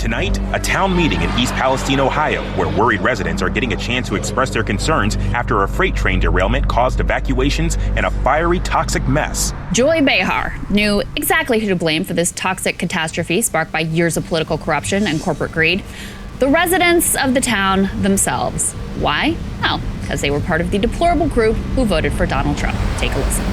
Tonight, a town meeting in East Palestine, Ohio, where worried residents are getting a chance to express their concerns after a freight train derailment caused evacuations and a fiery, toxic mess. Joy Behar knew exactly who to blame for this toxic catastrophe sparked by years of political corruption and corporate greed. The residents of the town themselves. Why? Well, because they were part of the deplorable group who voted for Donald Trump. Take a listen.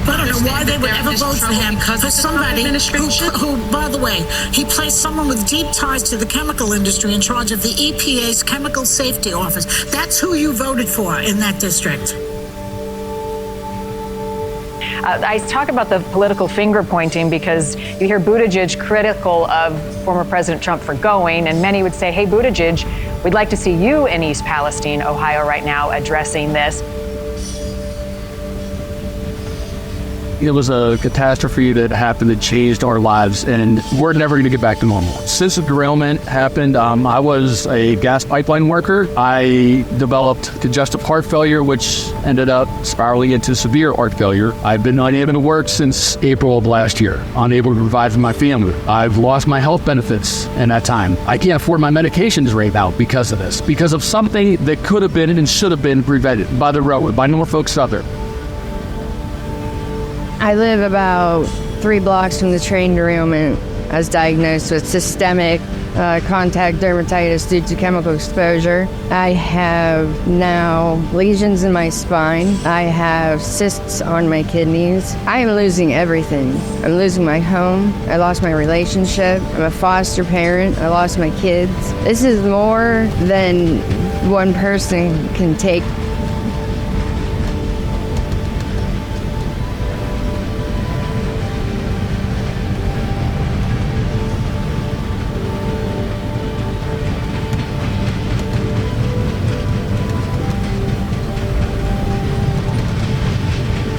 I don't know why they would ever vote for him, for somebody who, by the way, he placed someone with deep ties to the chemical industry in charge of the EPA's Chemical Safety Office. That's who you voted for in that district. I talk about the political finger pointing because you hear Buttigieg critical of former President Trump for going, and many would say, hey, Buttigieg, we'd like to see you in East Palestine, Ohio right now addressing this. It was a catastrophe that happened that changed our lives, and we're never going to get back to normal. Since the derailment happened, I was a gas pipeline worker. I developed congestive heart failure, which ended up spiraling into severe heart failure. I've been unable to work since April of last year, unable to provide for my family. I've lost my health benefits in that time. I can't afford my medications right now because of this, because of something that could have been and should have been prevented by the railroad, by Norfolk Southern. I live about 3 blocks from the train derailment. I was diagnosed with systemic contact dermatitis due to chemical exposure. I have now lesions in my spine. I have cysts on my kidneys. I am losing everything. I'm losing my home. I lost my relationship. I'm a foster parent. I lost my kids. This is more than one person can take.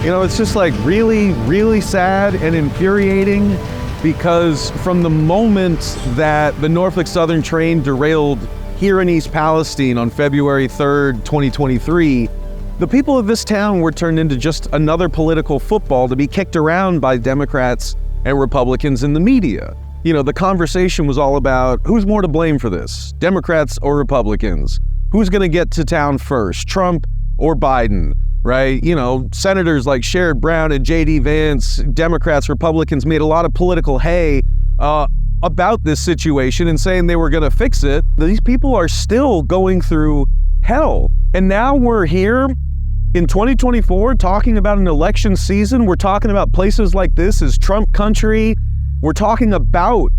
You know, it's just like really, really sad and infuriating because from the moment that the Norfolk Southern train derailed here in East Palestine on February 3rd, 2023, the people of this town were turned into just another political football to be kicked around by Democrats and Republicans in the media. You know, the conversation was all about who's more to blame for this, Democrats or Republicans? Who's going to get to town first, Trump or Biden? Right? You know, senators like Sherrod Brown and J.D. Vance, Democrats, Republicans made a lot of political hay about this situation and saying they were going to fix it. These people are still going through hell. And now we're here in 2024 talking about an election season. We're talking about places like this as Trump country. We're talking about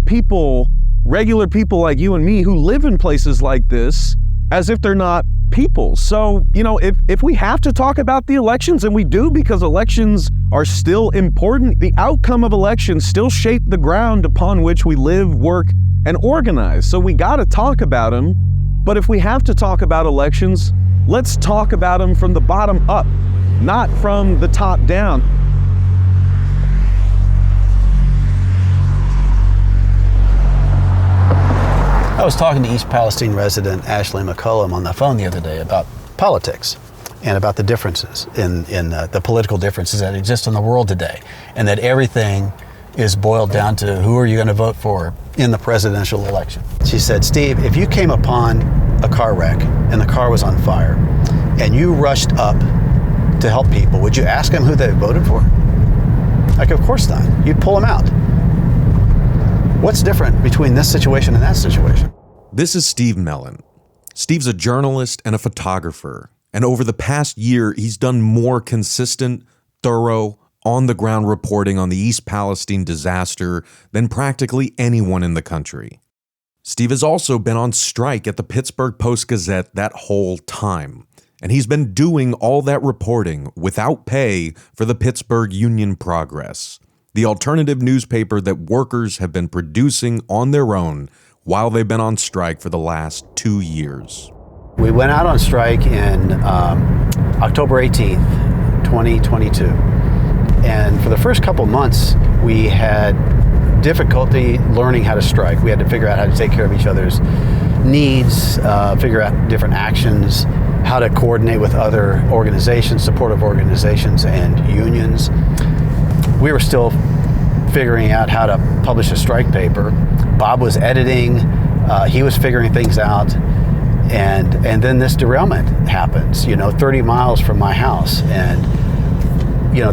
people, regular people like you and me who live in places like this as if they're not people. So, you know, if we have to talk about the elections, and we do because elections are still important, the outcome of elections still shape the ground upon which we live, work, and organize. So we got to talk about them. But if we have to talk about elections, let's talk about them from the bottom up, not from the top down. I was talking to East Palestine resident Ashley McCullum on the phone the other day about politics and about the differences in the political differences that exist in the world today, and that everything is boiled down to who are you going to vote for in the presidential election. She said, Steve, if you came upon a car wreck and the car was on fire and you rushed up to help people, would you ask them who they voted for? Like, of course not. You'd pull them out. What's different between this situation and that situation? This is Steve Mellon. Steve's a journalist and a photographer, and over the past year, he's done more consistent, thorough, on-the-ground reporting on the East Palestine disaster than practically anyone in the country. Steve has also been on strike at the Pittsburgh Post-Gazette that whole time, and he's been doing all that reporting without pay for the Pittsburgh Union Progress, the alternative newspaper that workers have been producing on their own while they've been on strike for the last 2 years. We went out on strike in October 18th, 2022. And for the first couple months, we had difficulty learning how to strike. We had to figure out how to take care of each other's needs, figure out different actions, how to coordinate with other organizations, supportive organizations and unions. We were still figuring out how to publish a strike paper. Bob was editing. He was figuring things out. And then this derailment happens, 30 miles from my house. And,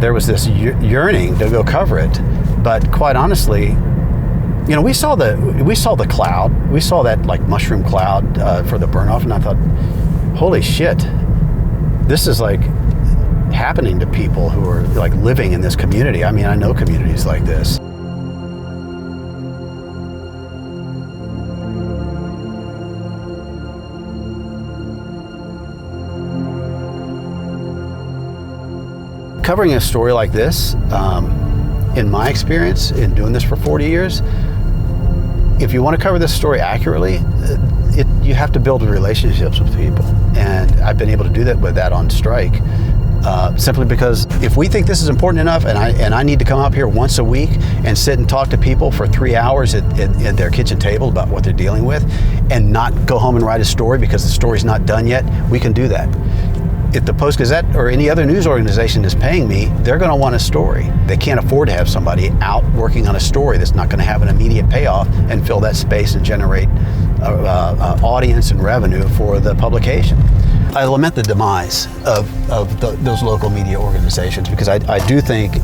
there was this yearning to go cover it. But quite honestly, we saw the cloud. We saw that like mushroom cloud for the burn off. And I thought, holy shit, this is like happening to people who are like living in this community. I mean, I know communities like this. Covering a story like this, in my experience, in doing this for 40 years, if you want to cover this story accurately, you have to build relationships with people. And I've been able to do that with that on strike, simply because if we think this is important enough, and I need to come up here once a week and sit and talk to people for 3 hours at their kitchen table about what they're dealing with, and not go home and write a story because the story's not done yet, we can do that. If the Post-Gazette or any other news organization is paying me, they're going to want a story. They can't afford to have somebody out working on a story that's not going to have an immediate payoff and fill that space and generate audience and revenue for the publication. I lament the demise of those local media organizations, because I do think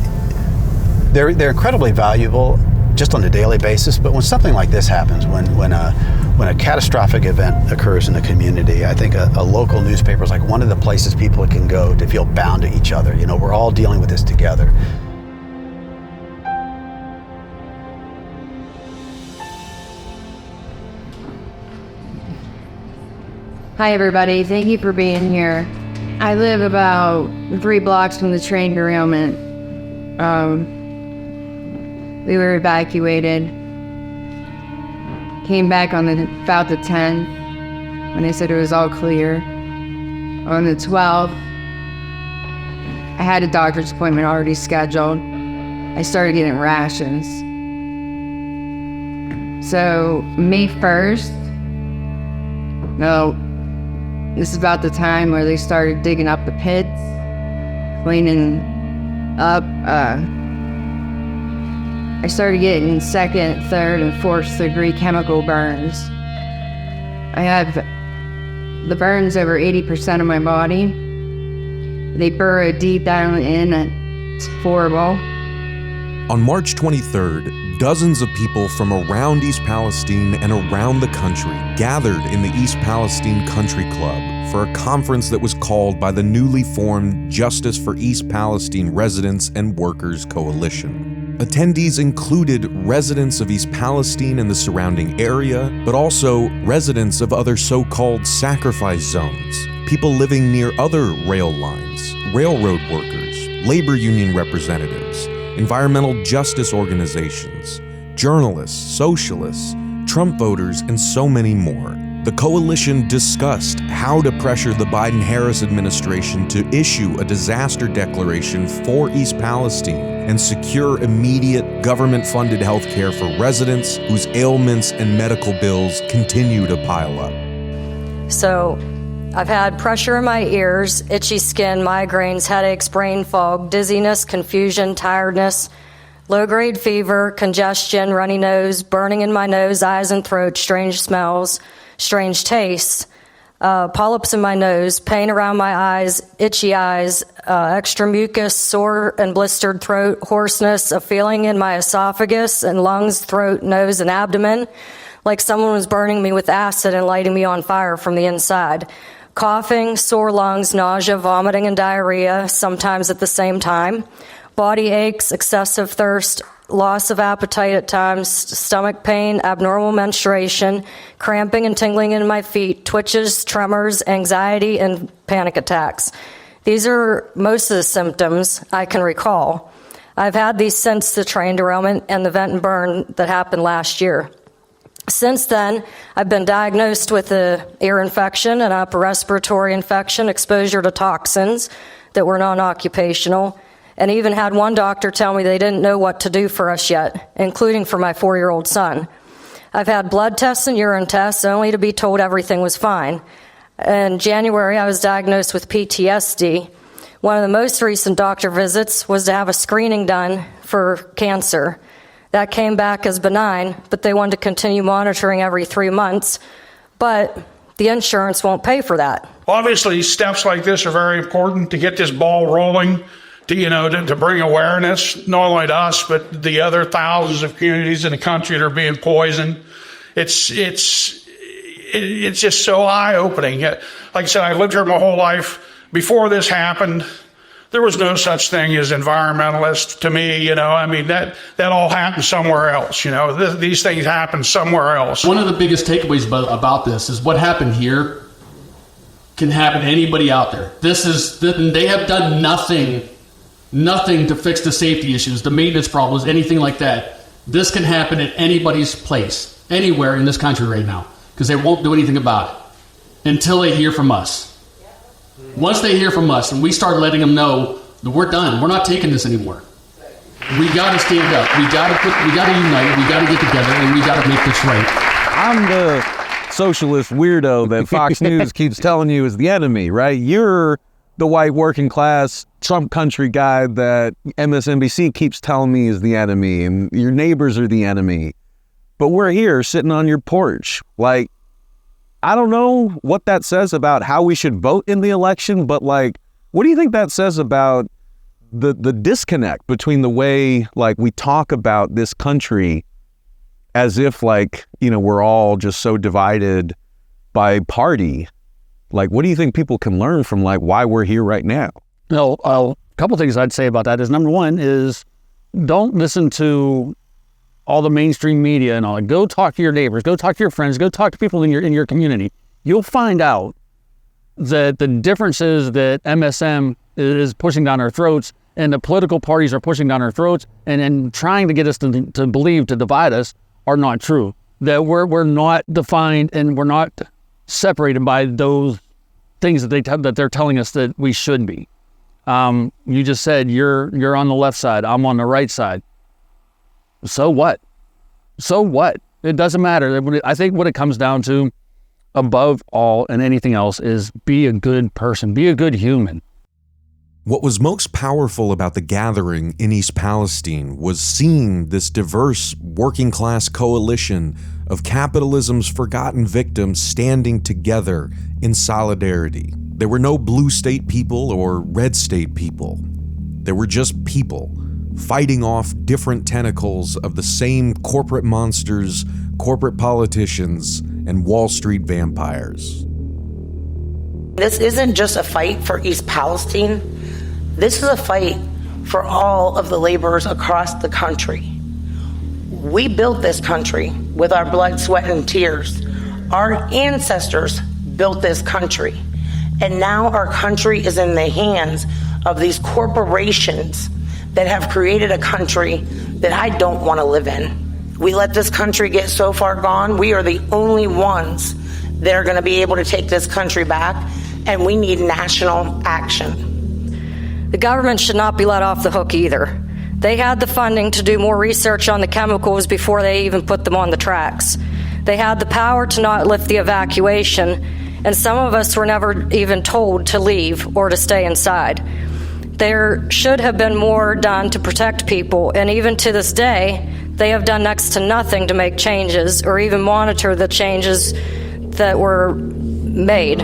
they're incredibly valuable just on a daily basis. But when something like this happens, when a catastrophic event occurs in the community, I think a local newspaper is like one of the places people can go to feel bound to each other. We're all dealing with this together. Hi, everybody. Thank you for being here. I live about 3 blocks from the train derailment. We were evacuated. Came back on about the 10th when they said it was all clear. On the 12th, I had a doctor's appointment already scheduled. I started getting rations. So May 1st, this is about the time where they started digging up the pits, cleaning up. I started getting 2nd, 3rd, and 4th degree chemical burns. I have the burns over 80% of my body. They burrow deep down in. It's horrible. On March 23rd, dozens of people from around East Palestine and around the country gathered in the East Palestine Country Club for a conference that was called by the newly formed Justice for East Palestine Residents and Workers Coalition. Attendees included residents of East Palestine and the surrounding area, but also residents of other so-called sacrifice zones, people living near other rail lines, railroad workers, labor union representatives, environmental justice organizations, journalists, socialists, Trump voters, and so many more. The coalition discussed how to pressure the Biden-Harris administration to issue a disaster declaration for East Palestine and secure immediate government-funded health care for residents whose ailments and medical bills continue to pile up. So I've had pressure in my ears, itchy skin, migraines, headaches, brain fog, dizziness, confusion, tiredness, low-grade fever, congestion, runny nose, burning in my nose, eyes and throat, strange smells, strange tastes, polyps in my nose, pain around my eyes, itchy eyes, extra mucus, sore and blistered throat, hoarseness, a feeling in my esophagus and lungs, throat, nose, and abdomen, like someone was burning me with acid and lighting me on fire from the inside. Coughing, sore lungs, nausea, vomiting, and diarrhea, sometimes at the same time. Body aches, excessive thirst, loss of appetite at times, stomach pain, abnormal menstruation, cramping and tingling in my feet, twitches, tremors, anxiety, and panic attacks. These are most of the symptoms I can recall. I've had these since the train derailment and the vent and burn that happened last year. Since then, I've been diagnosed with an ear infection, an upper respiratory infection, exposure to toxins that were non-occupational, and even had one doctor tell me they didn't know what to do for us yet, including for my 4-year-old son. I've had blood tests and urine tests only to be told everything was fine. In January, I was diagnosed with PTSD. One of the most recent doctor visits was to have a screening done for cancer. That came back as benign, but they wanted to continue monitoring every 3 months, but the insurance won't pay for that. Obviously, steps like this are very important to get this ball rolling, to bring awareness, not only to us, but the other thousands of communities in the country that are being poisoned. It's just so eye-opening. Like I said, I've lived here my whole life. Before this happened, there was no such thing as environmentalist to me. That all happened somewhere else. These things happen somewhere else. One of the biggest takeaways about this is what happened here can happen to anybody out there. They have done nothing to fix the safety issues, the maintenance problems, anything like that. This can happen at anybody's place, anywhere in this country right now, because they won't do anything about it until they hear from us. Once they hear from us and we start letting them know that we're done, we're not taking this anymore. We got to stand up. We got to unite. We got to get together, and we got to make this right. I'm the socialist weirdo that Fox News keeps telling you is the enemy, right? You're the white working class Trump country guy that MSNBC keeps telling me is the enemy, and your neighbors are the enemy. But we're here sitting on your porch. Like, I don't know what that says about how we should vote in the election, but what do you think that says about the disconnect between the way we talk about this country as if we're all just so divided by party? What do you think people can learn from why we're here right now? No, a couple things I'd say about that is, number one is don't listen to all the mainstream media and all. Go talk to your neighbors, go talk to your friends, go talk to people in your community. You'll find out that the differences that MSM is pushing down our throats and the political parties are pushing down our throats and trying to get us to believe, to divide us, are not true. That we're not defined and we're not separated by those things that they're telling us that we should be. You just said you're on the left side, I'm on the right side. So what? It doesn't matter. I think what it comes down to, above all and anything else, is be a good person, be a good human. What was most powerful about the gathering in East Palestine was seeing this diverse working class coalition of capitalism's forgotten victims standing together in solidarity. There were no blue state people or red state people. There were just people fighting off different tentacles of the same corporate monsters, corporate politicians, and Wall Street vampires. This isn't just a fight for East Palestine. This is a fight for all of the laborers across the country. We built this country with our blood, sweat, and tears. Our ancestors built this country. And now our country is in the hands of these corporations that have created a country that I don't want to live in. We let this country get so far gone. We are the only ones that are going to be able to take this country back, and we need national action. The government should not be let off the hook either. They had the funding to do more research on the chemicals before they even put them on the tracks. They had the power to not lift the evacuation, and some of us were never even told to leave or to stay inside. There should have been more done to protect people, and even to this day, they have done next to nothing to make changes or even monitor the changes that were made.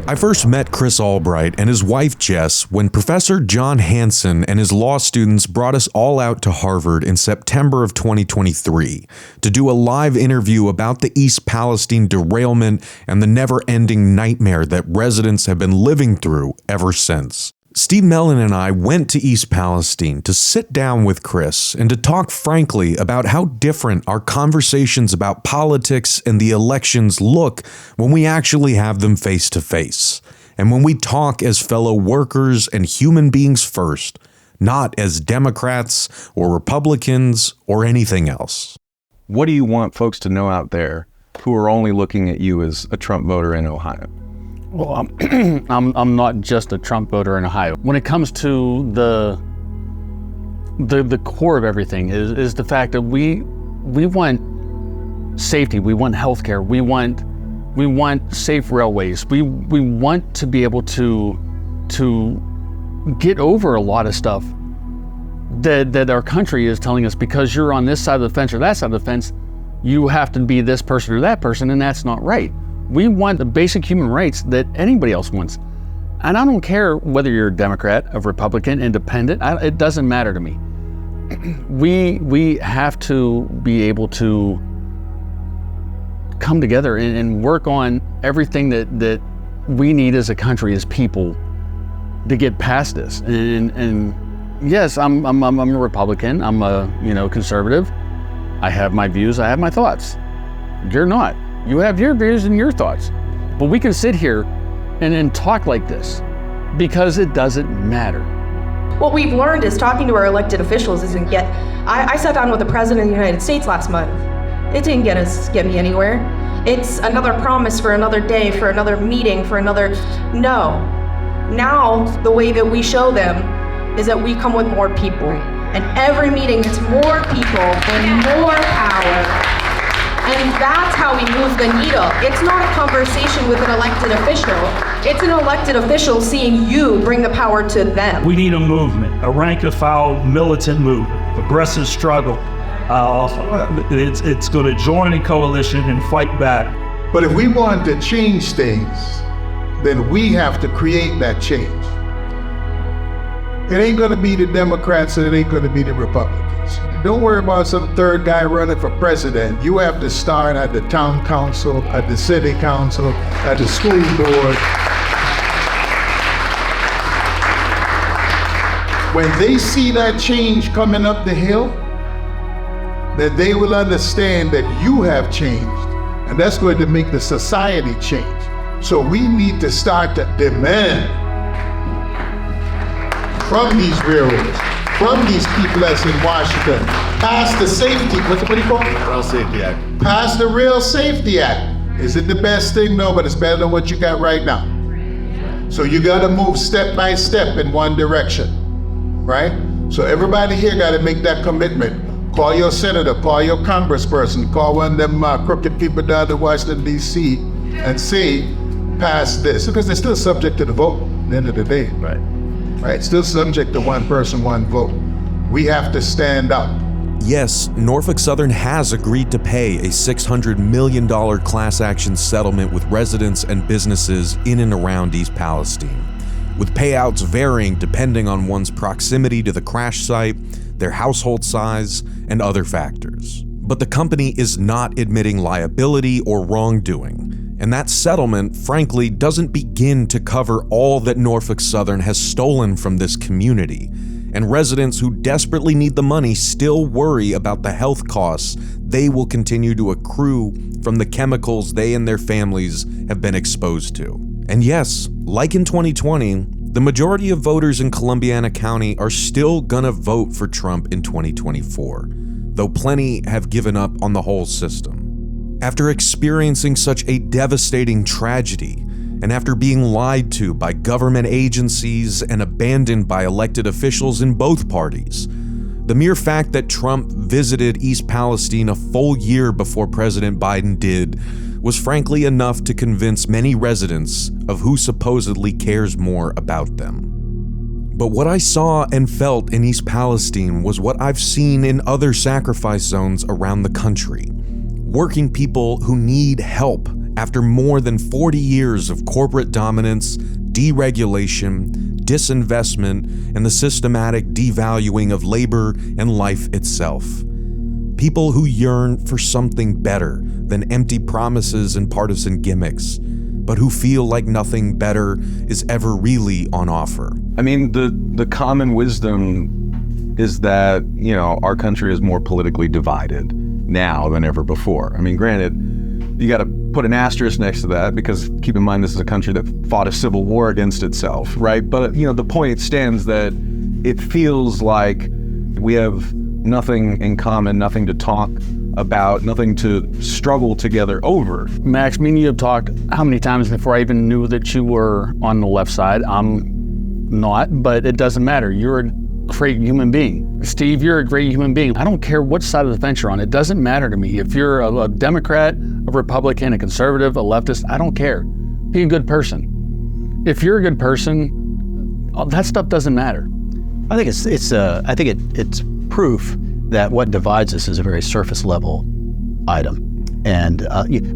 I first met Chris Albright and his wife Jess when Professor John Hanson and his law students brought us all out to Harvard in September of 2023 to do a live interview about the East Palestine derailment and the never-ending nightmare that residents have been living through ever since. Steve Mellon and I went to East Palestine to sit down with Chris and to talk frankly about how different our conversations about politics and the elections look when we actually have them face to face, and when we talk as fellow workers and human beings first, not as Democrats or Republicans or anything else. What do you want folks to know out there who are only looking at you as a Trump voter in Ohio? Well, I'm not just a Trump voter in Ohio. When it comes to the core of everything is the fact that we want safety, we want healthcare, we want safe railways, we want to be able to get over a lot of stuff that our country is telling us because you're on this side of the fence or that side of the fence, you have to be this person or that person, and that's not right. We want the basic human rights that anybody else wants. And I don't care whether you're a Democrat, a Republican, independent, it doesn't matter to me. We have to be able to come together and work on everything that we need as a country, as people, to get past this. And yes, I'm a Republican. I'm a conservative. I have my views. I have my thoughts. You're not. You have your views and your thoughts. But we can sit here and talk like this because it doesn't matter. What we've learned is talking to our elected officials isn't I sat down with the President of the United States last month. It didn't get me anywhere. It's another promise for another day, for another meeting, no. Now, the way that we show them is that we come with more people. And every meeting, it's more people and more power. And that's how we move the needle. It's not a conversation with an elected official. It's an elected official seeing you bring the power to them. We need a movement, a rank-and-file militant movement, progressive struggle. It's going to join a coalition and fight back. But if we want to change things, then we have to create that change. It ain't going to be the Democrats and it ain't going to be the Republicans. Don't worry about some third guy running for president. You have to start at the town council, at the city council, at the school board. When they see that change coming up the hill, then they will understand that you have changed, and that's going to make the society change. So we need to start to demand from these railroads, from these people that's in Washington, pass the safety, what do you call it? Rail Safety Act. Pass the Rail Safety Act. Is it the best thing? No, but it's better than what you got right now. So you gotta move step by step in one direction, right? So everybody here gotta make that commitment. Call your senator, call your congressperson, call one of them crooked people down in Washington, D.C. and say, pass this, because they're still subject to the vote at the end of the day. Right. Right, still subject to one person, one vote. We have to stand up. Yes, Norfolk Southern has agreed to pay a $600 million class action settlement with residents and businesses in and around East Palestine, with payouts varying depending on one's proximity to the crash site, their household size, and other factors. But the company is not admitting liability or wrongdoing. And that settlement, frankly, doesn't begin to cover all that Norfolk Southern has stolen from this community. And residents who desperately need the money still worry about the health costs they will continue to accrue from the chemicals they and their families have been exposed to. And yes, like in 2020, the majority of voters in Columbiana County are still gonna vote for Trump in 2024, though plenty have given up on the whole system. After experiencing such a devastating tragedy, and after being lied to by government agencies and abandoned by elected officials in both parties, the mere fact that Trump visited East Palestine a full year before President Biden did was frankly enough to convince many residents of who supposedly cares more about them. But what I saw and felt in East Palestine was what I've seen in other sacrifice zones around the country. Working people who need help after more than 40 years of corporate dominance, deregulation, disinvestment, and the systematic devaluing of labor and life itself. People who yearn for something better than empty promises and partisan gimmicks, but who feel like nothing better is ever really on offer. I mean, the common wisdom is that, our country is more politically divided now than ever before. I mean, granted, you got to put an asterisk next to that because keep in mind this is a country that fought a civil war against itself, right? But, the point stands that it feels like we have nothing in common, nothing to talk about, nothing to struggle together over. Max, me and you have talked how many times before I even knew that you were on the left side? I'm not, but it doesn't matter. You're a great human being. Steve, you're a great human being. I don't care what side of the fence you're on. It doesn't matter to me. If you're a Democrat, a Republican, a conservative, a leftist, I don't care. Be a good person. If you're a good person, that stuff doesn't matter. I think it's proof that what divides us is a very surface level item. And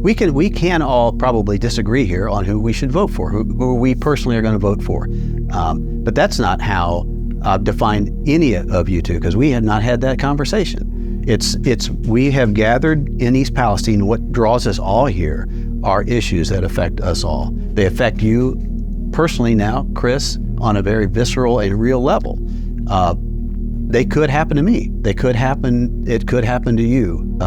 we can all probably disagree here on who we should vote for, who we personally are going to vote for. But that's not how I've defined any of you two, because we have not had that conversation. We have gathered in East Palestine. What draws us all here are issues that affect us all. They affect you personally now, Chris, on a very visceral and real level. They could happen to me. It could happen to you,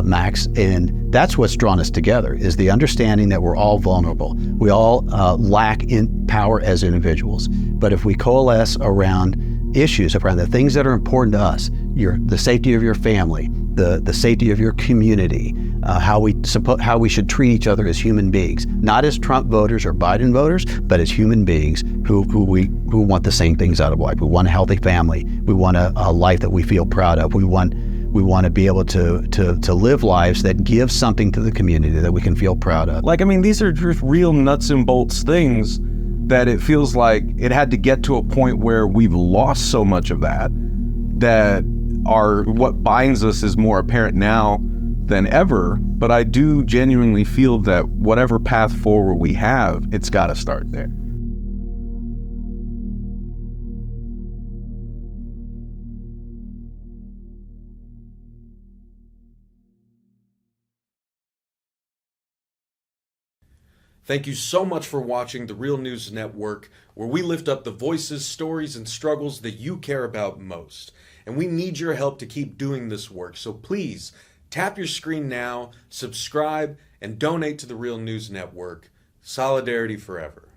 Max. And that's what's drawn us together, is the understanding that we're all vulnerable. We all lack in power as individuals. But if we coalesce around issues, around the things that are important to us, the safety of your family, the safety of your community, how we should treat each other as human beings, not as Trump voters or Biden voters, but as human beings who want the same things out of life. We want a healthy family. We want a life that we feel proud of. We want to be able to live lives that give something to the community that we can feel proud of. Like, I mean, these are just real nuts and bolts things that it feels like it had to get to a point where we've lost so much of that what binds us is more apparent now than ever. But I do genuinely feel that whatever path forward we have, it's got to start there. Thank you so much for watching The Real News Network, where we lift up the voices, stories, and struggles that you care about most. And we need your help to keep doing this work. So please, tap your screen now, subscribe, and donate to The Real News Network. Solidarity forever.